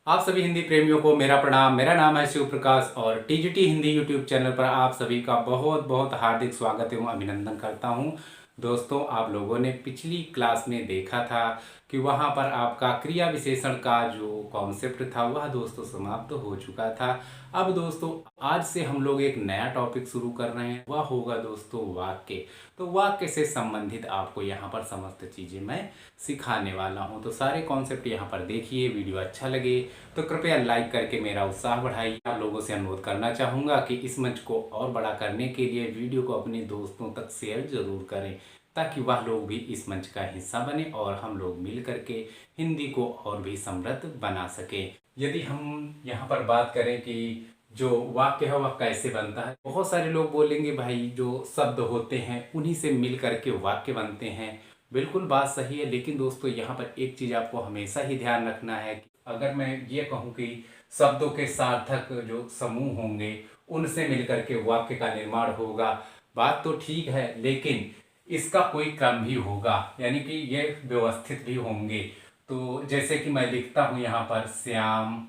आप सभी हिंदी प्रेमियों को मेरा प्रणाम। मेरा नाम है शिव प्रकाश और टीजीटी हिंदी यूट्यूब चैनल पर आप सभी का बहुत बहुत हार्दिक स्वागत एवं अभिनंदन करता हूं। दोस्तों, आप लोगों ने पिछली क्लास में देखा था कि वहां पर आपका क्रिया विशेषण का जो कॉन्सेप्ट था वह दोस्तों समाप्त हो चुका था। अब दोस्तों, आज से हम लोग एक नया टॉपिक शुरू कर रहे हैं, वह होगा दोस्तों वाक्य। तो वाक्य से संबंधित आपको यहाँ पर समस्त चीज़ें मैं सिखाने वाला हूँ। तो सारे कॉन्सेप्ट यहाँ पर देखिए। वीडियो अच्छा लगे तो कृपया लाइक करके मेरा उत्साह बढ़ाइए। आप लोगों से अनुरोध करना चाहूँगा कि इस मंच को और बड़ा करने के लिए वीडियो को अपने दोस्तों तक शेयर जरूर करें, ताकि वह लोग भी इस मंच का हिस्सा बने और हम लोग मिल करके हिंदी को और भी समृद्ध बना सकें। यदि हम यहाँ पर बात करें कि जो वाक्य है वह कैसे बनता है, बहुत सारे लोग बोलेंगे भाई जो शब्द होते हैं उन्हीं से मिल करके वाक्य बनते हैं। बिल्कुल बात सही है, लेकिन दोस्तों यहाँ पर एक चीज़ आपको हमेशा ही ध्यान रखना है कि अगर मैं ये कहूँ कि शब्दों के सार्थक जो समूह होंगे उनसे मिलकर के वाक्य का निर्माण होगा, बात तो ठीक है, लेकिन इसका कोई क्रम भी होगा, यानी कि ये व्यवस्थित भी होंगे। तो जैसे कि मैं लिखता हूँ यहाँ पर श्याम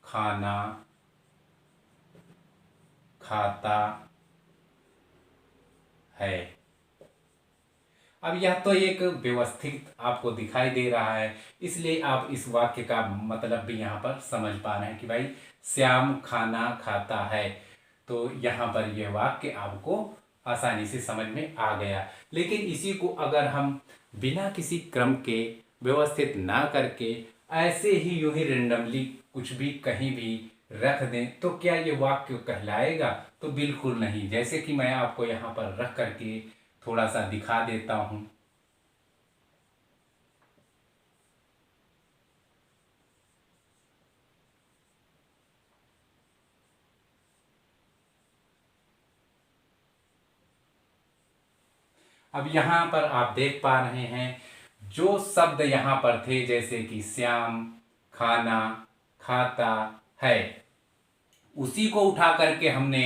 खाना खाता है। अब यह तो एक व्यवस्थित आपको दिखाई दे रहा है, इसलिए आप इस वाक्य का मतलब भी यहाँ पर समझ पा रहे हैं कि भाई श्याम खाना खाता है। तो यहाँ पर यह वाक्य आपको आसानी से समझ में आ गया। लेकिन इसी को अगर हम बिना किसी क्रम के व्यवस्थित ना करके ऐसे ही यूं ही रेंडमली कुछ भी कहीं भी रख दें तो क्या ये वाक्य कहलाएगा? तो बिल्कुल नहीं। जैसे कि मैं आपको यहाँ पर रख करके थोड़ा सा दिखा देता हूं। अब यहां पर आप देख पा रहे हैं जो शब्द यहां पर थे, जैसे कि श्याम खाना खाता है, उसी को उठा करके हमने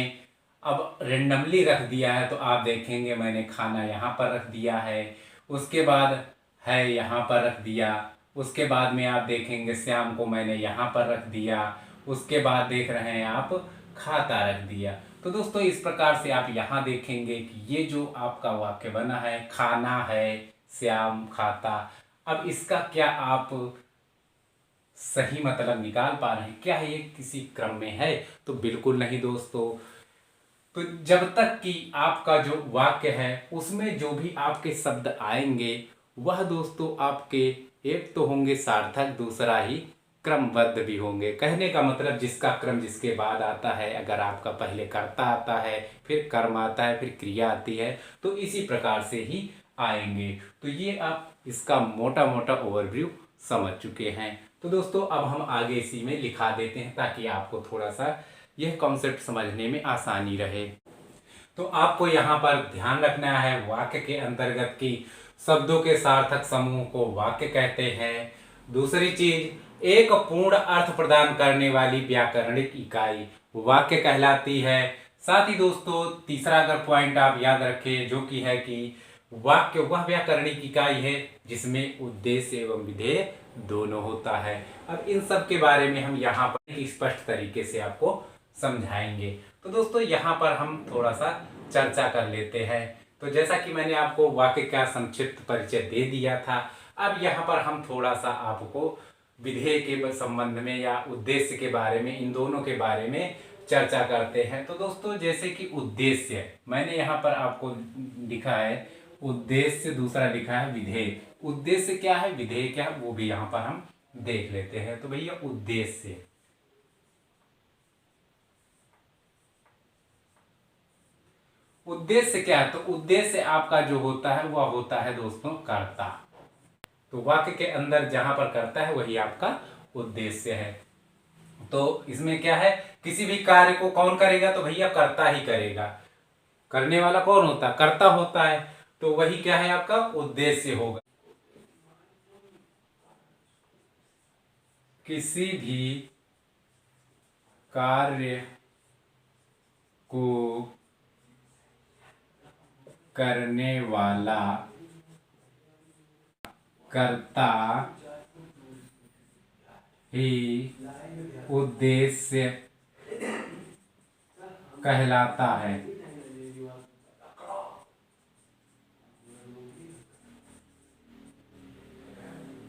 अब रेंडमली रख दिया है। तो आप देखेंगे मैंने खाना यहाँ पर रख दिया है, उसके बाद है यहाँ पर रख दिया, उसके बाद में आप देखेंगे श्याम को मैंने यहाँ पर रख दिया, उसके बाद देख रहे हैं आप खाता रख दिया। तो दोस्तों इस प्रकार से आप यहाँ देखेंगे कि ये जो आपका वाक्य बना है खाना है श्याम खाता। अब इसका क्या आप सही मतलब निकाल पा रहे हैं? क्या ये किसी क्रम में है? तो बिल्कुल नहीं दोस्तों। तो जब तक कि आपका जो वाक्य है उसमें जो भी आपके शब्द आएंगे वह दोस्तों आपके एक तो होंगे सार्थक, दूसरा ही क्रमबद्ध भी होंगे। कहने का मतलब जिसका क्रम जिसके बाद आता है, अगर आपका पहले कर्ता आता है, फिर कर्म आता है, फिर क्रिया आती है, तो इसी प्रकार से ही आएंगे। तो ये आप इसका मोटा मोटा ओवरव्यू समझ चुके हैं। तो दोस्तों अब हम आगे इसी में लिखा देते हैं ताकि आपको थोड़ा सा यह कॉन्सेप्ट समझने में आसानी रहे। तो आपको यहाँ पर ध्यान रखना है वाक्य के अंतर्गत की शब्दों के सार्थक समूह को वाक्य कहते हैं। दूसरी चीज, एक पूर्ण अर्थ प्रदान करने वाली व्याकरणिक इकाई वाक्य कहलाती है। साथ ही दोस्तों तीसरा अगर पॉइंट आप याद रखें जो कि है कि वाक्य वह व्याकरणिक इकाई है जिसमें उद्देश्य एवं विधेय दोनों होता है। अब इन सब के बारे में हम यहाँ पर स्पष्ट तरीके से आपको समझाएंगे। तो दोस्तों यहाँ पर हम थोड़ा सा चर्चा कर लेते हैं। तो जैसा कि मैंने आपको वाक्य का संक्षिप्त परिचय दे दिया था, अब यहाँ पर हम थोड़ा सा आपको विधेय के संबंध में या उद्देश्य के बारे में, इन दोनों के बारे में चर्चा करते हैं। तो दोस्तों जैसे कि उद्देश्य मैंने यहाँ पर आपको लिखा है उद्देश्य, दूसरा लिखा है विधेय। उद्देश्य क्या है, विधेय क्या है, वो भी यहाँ पर हम देख लेते हैं। तो भैया उद्देश्य, उद्देश्य क्या है? तो उद्देश्य आपका जो होता है वह होता है दोस्तों कर्ता। तो वाक्य के अंदर जहां पर कर्ता है वही आपका उद्देश्य है। तो इसमें क्या है, किसी भी कार्य को कौन करेगा? तो भैया कर्ता ही करेगा। करने वाला कौन होता है? कर्ता होता है। तो वही क्या है, आपका उद्देश्य होगा। किसी भी कार्य को करने वाला कर्ता ही उद्देश्य कहलाता है।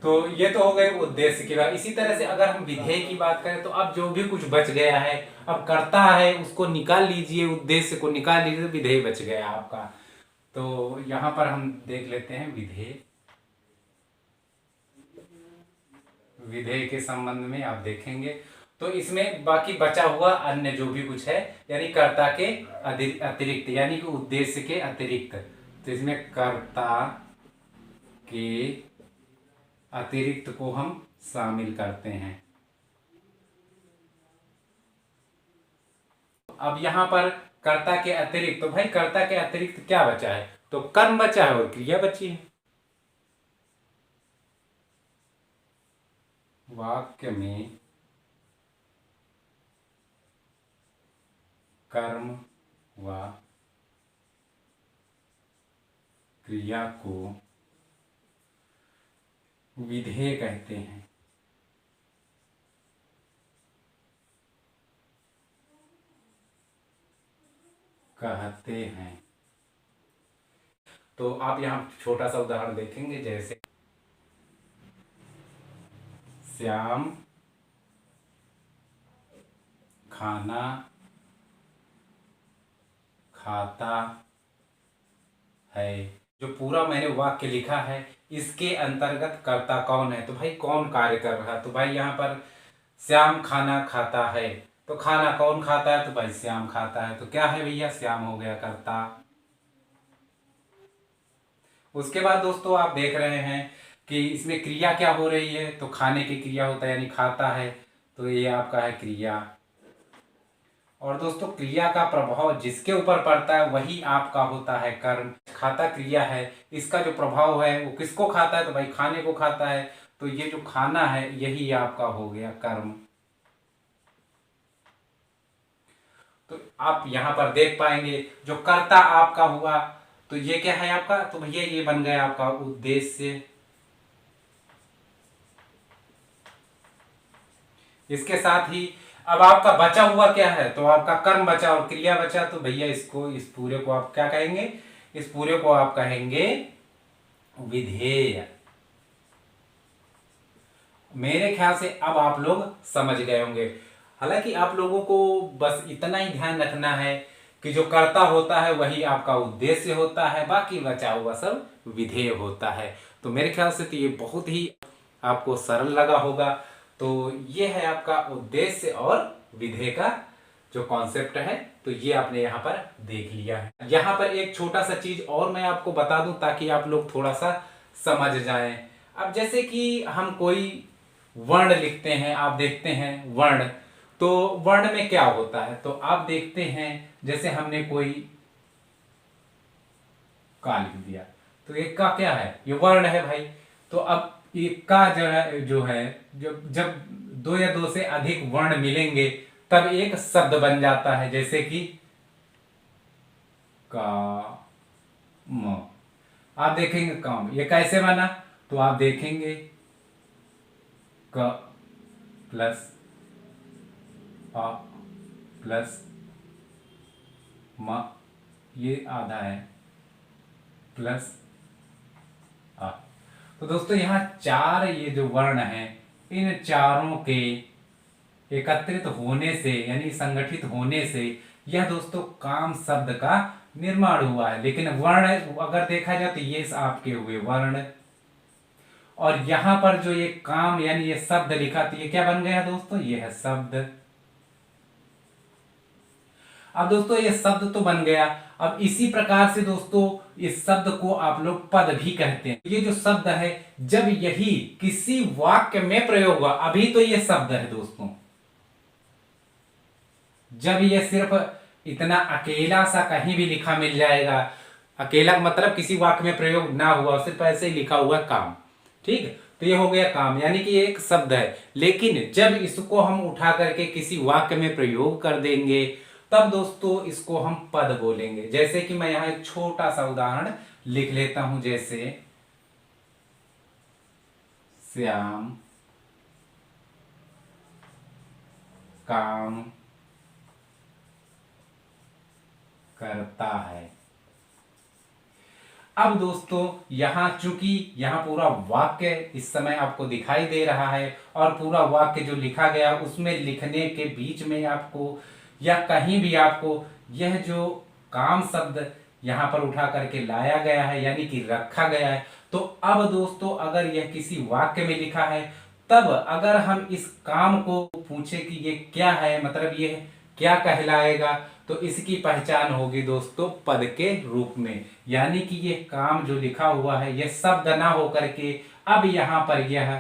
तो ये तो हो गए उद्देश्य की बात। इसी तरह से अगर हम विधेय की बात करें तो अब जो भी कुछ बच गया है, अब कर्ता है उसको निकाल लीजिए, उद्देश्य को निकाल लीजिए तो विधेय बच गया आपका। तो यहां पर हम देख लेते हैं विधेय। विधेय के संबंध में आप देखेंगे तो इसमें बाकी बचा हुआ अन्य जो भी कुछ है, यानी कर्ता के अतिरिक्त, यानी कि उद्देश्य के अतिरिक्त, तो इसमें कर्ता के अतिरिक्त को हम शामिल करते हैं। अब यहां पर कर्ता के अतिरिक्त, तो भाई कर्ता के अतिरिक्त क्या बचा है? तो कर्म बचा है और क्रिया बची है। वाक्य में कर्म व क्रिया को विधेय कहते हैं। तो आप यहां छोटा सा उदाहरण देखेंगे, जैसे श्याम खाना खाता है। जो पूरा मैंने वाक्य लिखा है इसके अंतर्गत कर्ता कौन है? तो भाई कौन कार्य कर रहा है? तो भाई यहाँ पर श्याम खाना खाता है, तो खाना कौन खाता है? तो भाई श्याम खाता है। तो क्या है भैया? श्याम हो गया कर्ता। उसके बाद दोस्तों आप देख रहे हैं कि इसमें क्रिया क्या हो रही है? तो खाने की क्रिया होता है, यानी खाता है, तो ये आपका है क्रिया। और दोस्तों क्रिया का प्रभाव जिसके ऊपर पड़ता है वही आपका होता है कर्म। खाता क्रिया है, इसका जो प्रभाव है वो किसको खाता है? तो भाई खाने को खाता है, तो ये जो खाना है यही आपका हो गया कर्म। तो आप यहां पर देख पाएंगे जो कर्ता आपका हुआ, तो ये क्या है आपका? तो भैया ये बन गया आपका उद्देश्य। इसके साथ ही अब आपका बचा हुआ क्या है? तो आपका कर्म बचा और क्रिया बचा, तो भैया इसको, इस पूरे को आप क्या कहेंगे? इस पूरे को आप कहेंगे विधेय। मेरे ख्याल से अब आप लोग समझ गए होंगे। हालांकि आप लोगों को बस इतना ही ध्यान रखना है कि जो कर्ता होता है वही आपका उद्देश्य होता है, बाकी बचा हुआ सब विधेय होता है। तो मेरे ख्याल से तो ये बहुत ही आपको सरल लगा होगा। तो ये है आपका उद्देश्य और विधेय का जो कॉन्सेप्ट है, तो ये आपने यहाँ पर देख लिया है। यहाँ पर एक छोटा सा चीज और मैं आपको बता दूं ताकि आप लोग थोड़ा सा समझ जाएं। अब जैसे कि हम कोई वर्ण लिखते हैं, आप देखते हैं वर्ण, तो वर्ण में क्या होता है? तो आप देखते हैं जैसे हमने कोई का लिख दिया, तो एक का क्या है? ये वर्ण है भाई। तो अब एक का जो है जब दो या दो से अधिक वर्ण मिलेंगे तब एक शब्द बन जाता है, जैसे कि काम। आप देखेंगे काम, ये कैसे बना? तो आप देखेंगे क प्लस आ प्लस म, ये आधा है, प्लस आ। तो दोस्तों यहाँ चार ये जो वर्ण हैं, इन चारों के एकत्रित होने से यानी संगठित होने से यह दोस्तों काम शब्द का निर्माण हुआ है। लेकिन वर्ण अगर देखा जाए तो ये आपके हुए वर्ण, और यहां पर जो ये काम यानी ये शब्द लिखा, तो ये क्या बन गया दोस्तों? ये है शब्द। अब दोस्तों ये शब्द तो बन गया। अब इसी प्रकार से दोस्तों इस शब्द को आप लोग पद भी कहते हैं। ये जो शब्द है जब यही किसी वाक्य में प्रयोग हुआ, अभी तो ये शब्द है दोस्तों, जब ये सिर्फ इतना अकेला सा कहीं भी लिखा मिल जाएगा, अकेला मतलब किसी वाक्य में प्रयोग ना हुआ, सिर्फ ऐसे ही लिखा हुआ काम, ठीक है, तो ये हो गया काम, यानी कि ये एक शब्द है। लेकिन जब इसको हम उठा करके किसी वाक्य में प्रयोग कर देंगे तब दोस्तों इसको हम पद बोलेंगे। जैसे कि मैं यहां एक छोटा सा उदाहरण लिख लेता हूं, जैसे श्याम काम करता है। अब दोस्तों यहाँ चूंकि यहाँ पूरा वाक्य इस समय आपको दिखाई दे रहा है और पूरा वाक्य जो लिखा गया उसमें लिखने के बीच में आपको या कहीं भी आपको यह जो काम शब्द यहाँ पर उठा करके लाया गया है यानी कि रखा गया है। तो अब दोस्तों अगर यह किसी वाक्य में लिखा है तब अगर हम इस काम को पूछे कि ये क्या है, मतलब ये क्या कहलाएगा, तो इसकी पहचान होगी दोस्तों पद के रूप में। यानी कि ये काम जो लिखा हुआ है यह शब्द ना होकर के अब यहाँ पर यह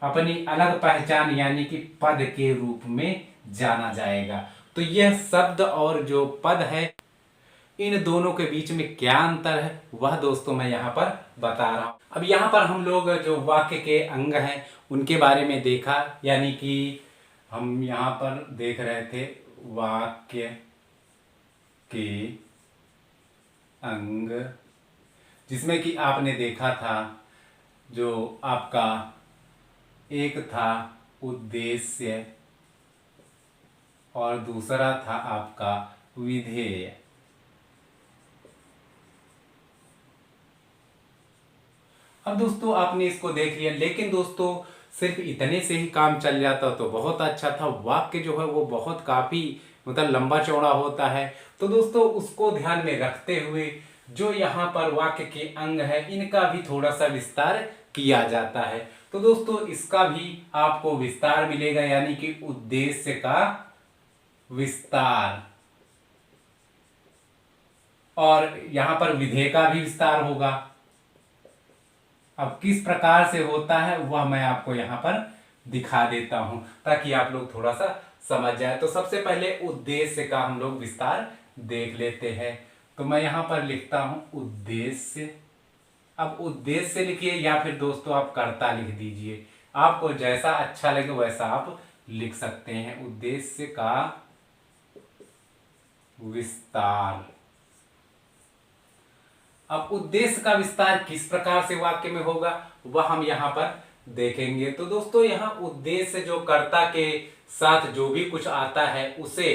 अपनी अलग पहचान यानी कि पद के रूप में जाना जाएगा। तो यह शब्द और जो पद है इन दोनों के बीच में क्या अंतर है वह दोस्तों मैं यहाँ पर बता रहा हूं। अब यहाँ पर हम लोग जो वाक्य के अंग हैं उनके बारे में देखा, यानी कि हम यहाँ पर देख रहे थे वाक्य के अंग, जिसमें कि आपने देखा था जो आपका एक था उद्देश्य और दूसरा था आपका विधेय। अब दोस्तों आपने इसको देख लिया, लेकिन दोस्तों सिर्फ इतने से ही काम चल जाता तो बहुत अच्छा था। वाक्य जो है वो बहुत काफी मतलब लंबा चौड़ा होता है। तो दोस्तों उसको ध्यान में रखते हुए जो यहाँ पर वाक्य के अंग है इनका भी थोड़ा सा विस्तार किया जाता है। तो दोस्तों इसका भी आपको विस्तार मिलेगा, यानी कि उद्देश्य का विस्तार, और यहाँ पर विधेय का भी विस्तार होगा। अब किस प्रकार से होता है वह मैं आपको यहाँ पर दिखा देता हूं ताकि आप लोग थोड़ा सा समझ जाए। तो सबसे पहले उद्देश्य का हम लोग विस्तार देख लेते हैं। तो मैं यहाँ पर लिखता हूं उद्देश्य। अब उद्देश्य लिखिए या फिर दोस्तों आप कर्ता लिख दीजिए, आपको जैसा अच्छा लगे वैसा आप लिख सकते हैं। उद्देश्य का विस्तार। अब उद्देश्य का विस्तार किस प्रकार से वाक्य में होगा वह हम यहाँ पर देखेंगे। तो दोस्तों यहाँ उद्देश्य जो कर्ता के साथ जो भी कुछ आता है उसे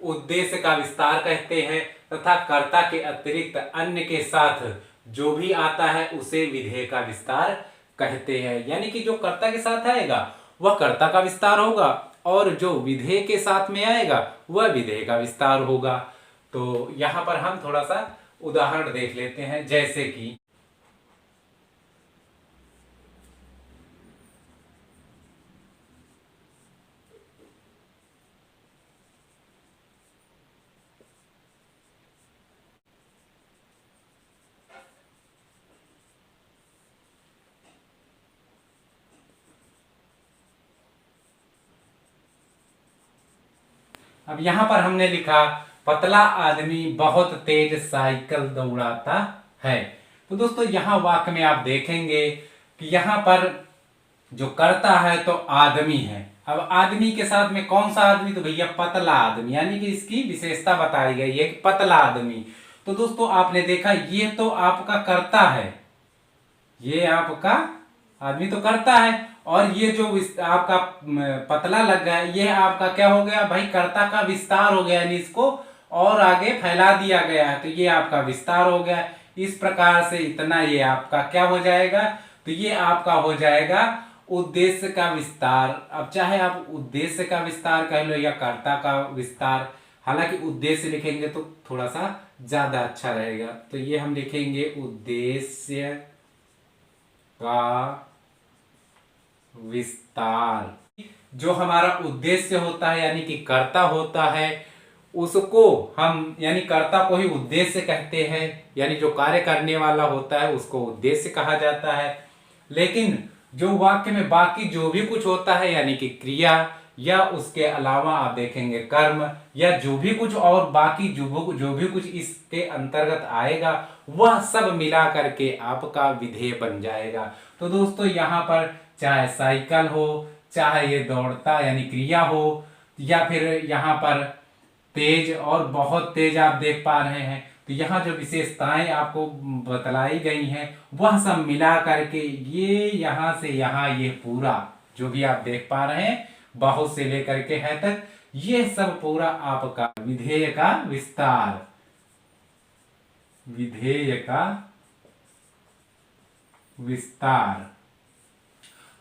उद्देश्य का विस्तार कहते हैं, तथा कर्ता के अतिरिक्त अन्य के साथ जो भी आता है उसे विधेय का विस्तार कहते हैं। यानी कि जो कर्ता के साथ आएगा वह कर्ता का विस्तार होगा और जो विधेय के साथ में आएगा वह विधेय का विस्तार होगा। तो यहाँ पर हम थोड़ा सा उदाहरण देख लेते हैं, जैसे कि अब यहां पर हमने लिखा पतला आदमी बहुत तेज साइकिल दौड़ाता है। तो दोस्तों यहां वाक्य में आप देखेंगे कि यहां पर जो करता है तो आदमी है। अब आदमी के साथ में कौन सा आदमी, तो भैया पतला आदमी, यानी कि इसकी विशेषता बताई गई है कि पतला आदमी। तो दोस्तों आपने देखा ये तो आपका करता है, ये आपका आदमी तो करता है, और ये जो आपका पतला लग गया ये आपका क्या हो गया भाई, कर्ता का विस्तार हो गया, यानी इसको और आगे फैला दिया गया है तो ये आपका विस्तार हो गया। इस प्रकार से इतना ये आपका क्या हो जाएगा, तो ये आपका हो जाएगा उद्देश्य का विस्तार। अब चाहे आप उद्देश्य का विस्तार कह लो या कर्ता का विस्तार, हालांकि उद्देश्य लिखेंगे तो थोड़ा सा ज्यादा अच्छा रहेगा। तो ये हम लिखेंगे उद्देश्य का विस्तार। जो हमारा उद्देश्य होता है यानी कि कर्ता होता है उसको हम यानी कर्ता को ही उद्देश्य कहते हैं, यानी जो कार्य करने वाला होता है उसको उद्देश्य कहा जाता है। लेकिन जो वाक्य में बाकी जो भी कुछ होता है यानी कि क्रिया या उसके अलावा आप देखेंगे कर्म या जो भी कुछ और बाकी जो भी कुछ इसके अंतर्गत आएगा वह सब मिला करके आपका विधेय बन जाएगा। तो दोस्तों यहाँ पर चाहे साइकिल हो, चाहे ये दौड़ता यानी क्रिया हो, या फिर यहाँ पर तेज और बहुत तेज आप देख पा रहे हैं, तो यहाँ जो विशेषताएं आपको बतलाई गई हैं वह सब मिला करके ये यहाँ से यहाँ ये पूरा जो भी आप देख पा रहे हैं बहुत से लेकर के है तक ये सब पूरा आपका विधेय का विस्तार, विधेय का विस्तार।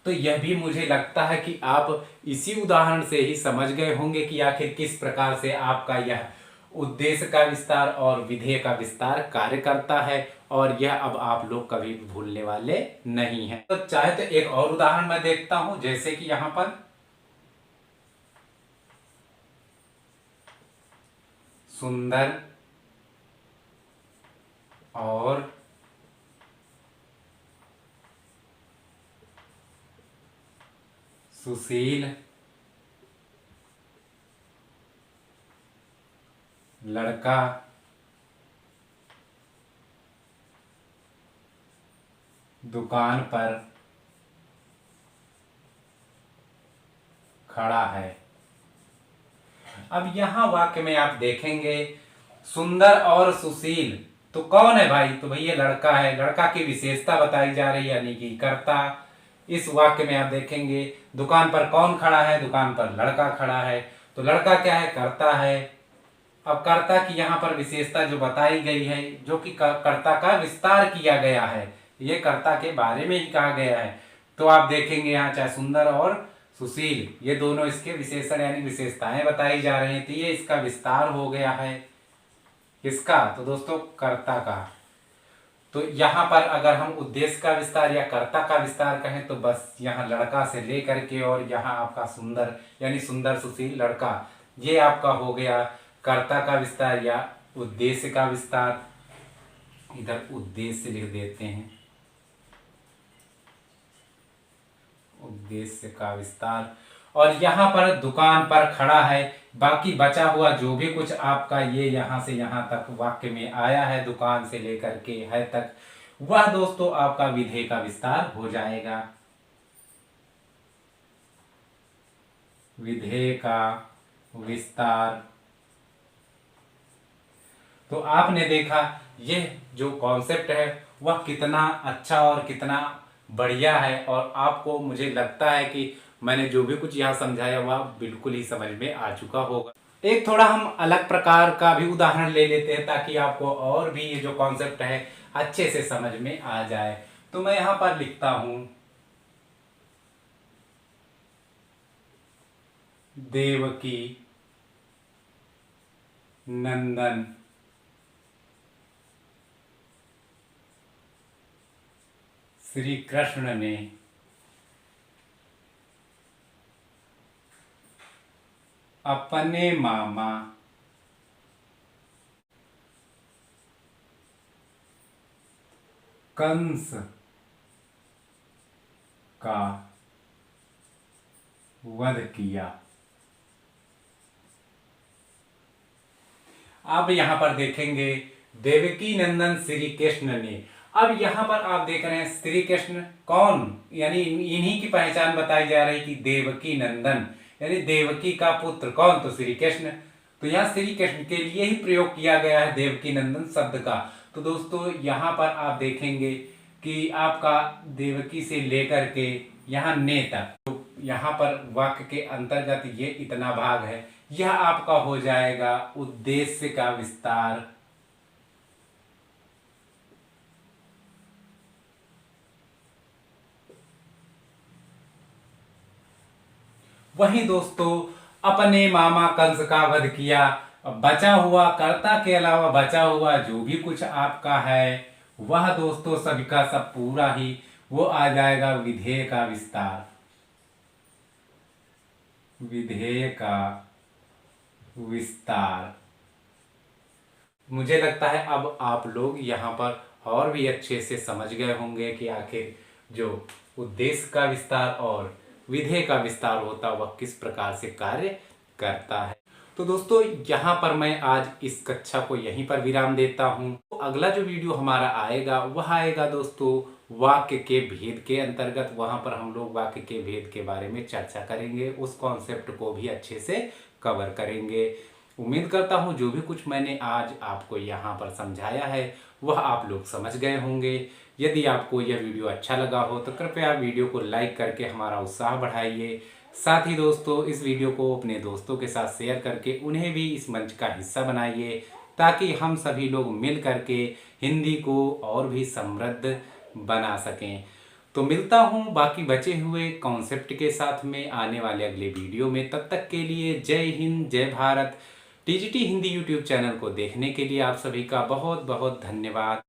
तो यह भी मुझे लगता है कि आप इसी उदाहरण से ही समझ गए होंगे कि आखिर किस प्रकार से आपका यह उद्देश्य का विस्तार और विधेय का विस्तार कार्य करता है, और यह अब आप लोग कभी भी भूलने वाले नहीं हैं। तो चाहे तो एक और उदाहरण मैं देखता हूं, जैसे कि यहां पर सुंदर और सुशील लड़का दुकान पर खड़ा है। अब यहां वाक्य में आप देखेंगे सुंदर और सुशील, तो कौन है भाई? तो भाई ये लड़का है, लड़का की विशेषता बताई जा रही है, यानी कि कर्ता। इस वाक्य में आप देखेंगे दुकान पर कौन खड़ा है? दुकान पर लड़का खड़ा है, तो लड़का क्या है? कर्ता है। अब कर्ता की यहाँ पर विशेषता जो बताई गई है, जो कि कर्ता का विस्तार किया गया है, ये कर्ता के बारे में ही कहा गया है। तो आप देखेंगे यहाँ चाहे सुंदर और सुशील, ये दोनों इसके विशेषण यानी विशेषताएं बताई जा रही हैं, तो ये इसका विस्तार हो गया है। किसका? तो दोस्तों कर्ता का। तो यहाँ पर अगर हम उद्देश्य का विस्तार या कर्ता का विस्तार कहें, तो बस यहाँ लड़का से लेकर के और यहाँ आपका सुंदर यानी सुंदर सुशील लड़का, ये आपका हो गया कर्ता का विस्तार या उद्देश्य का विस्तार। इधर उद्देश्य लिख देते हैं, उद्देश्य का विस्तार। और यहाँ पर दुकान पर खड़ा है, बाकी बचा हुआ जो भी कुछ आपका ये यहाँ से यहाँ तक वाक्य में आया है, दुकान से लेकर के है तक, वह दोस्तों आपका विधेय का विस्तार हो जाएगा। विधेय का विस्तार। तो आपने देखा यह जो कॉन्सेप्ट है वह कितना अच्छा और कितना बढ़िया है, और आपको मुझे लगता है कि मैंने जो भी कुछ यहाँ समझाया वह बिल्कुल ही समझ में आ चुका होगा। एक थोड़ा हम अलग प्रकार का भी उदाहरण ले लेते हैं, ताकि आपको और भी ये जो कॉन्सेप्ट है अच्छे से समझ में आ जाए। तो मैं यहाँ पर लिखता हूं देवकी नंदन श्री कृष्ण ने अपने मामा कंस का वध किया। अब यहां पर देखेंगे देवकी नंदन श्री कृष्ण ने। अब यहां पर आप देख रहे हैं श्री कृष्ण कौन, यानी इन्हीं की पहचान बताई जा रही कि देवकी नंदन यानी देवकी का पुत्र कौन? तो श्री कृष्ण। तो यहाँ श्री कृष्ण के लिए ही प्रयोग किया गया है देवकी नंदन शब्द का। तो दोस्तों यहाँ पर आप देखेंगे कि आपका देवकी से लेकर के यहाँ ने तक, तो यहाँ पर वाक्य के अंतर्गत ये इतना भाग है, यह आपका हो जाएगा उद्देश्य का विस्तार। वहीं दोस्तों अपने मामा कंस का वध किया। बचा हुआ कर्ता के अलावा बचा हुआ जो भी कुछ आपका है वह दोस्तों सभी का सब पूरा ही वो आ जाएगा विधेय का विस्तार। विधेय का विस्तार। मुझे लगता है अब आप लोग यहाँ पर और भी अच्छे से समझ गए होंगे कि आखिर जो उद्देश्य का विस्तार और विधेय का विस्तार होता है वह किस प्रकार से कार्य करता है। तो दोस्तों यहाँ पर मैं आज इस कक्षा को यहीं पर विराम देता हूँ। तो अगला जो वीडियो हमारा आएगा वह आएगा दोस्तों वाक्य के भेद के अंतर्गत। वहाँ पर हम लोग वाक्य के भेद के बारे में चर्चा करेंगे, उस कॉन्सेप्ट को भी अच्छे से कवर करेंगे। उम्मीद करता हूँ जो भी कुछ मैंने आज आपको यहाँ पर समझाया है वह आप लोग समझ गए होंगे। यदि आपको यह वीडियो अच्छा लगा हो तो कृपया वीडियो को लाइक करके हमारा उत्साह बढ़ाइए। साथ ही दोस्तों इस वीडियो को अपने दोस्तों के साथ शेयर करके उन्हें भी इस मंच का हिस्सा बनाइए, ताकि हम सभी लोग मिल करके हिंदी को और भी समृद्ध बना सकें। तो मिलता हूँ बाकी बचे हुए कॉन्सेप्ट के साथ में आने वाले अगले वीडियो में। तब तक के लिए जय हिंद, जय Bharat. TGT Hindi YouTube channel को देखने के लिए आप सभी का बहुत बहुत धन्यवाद।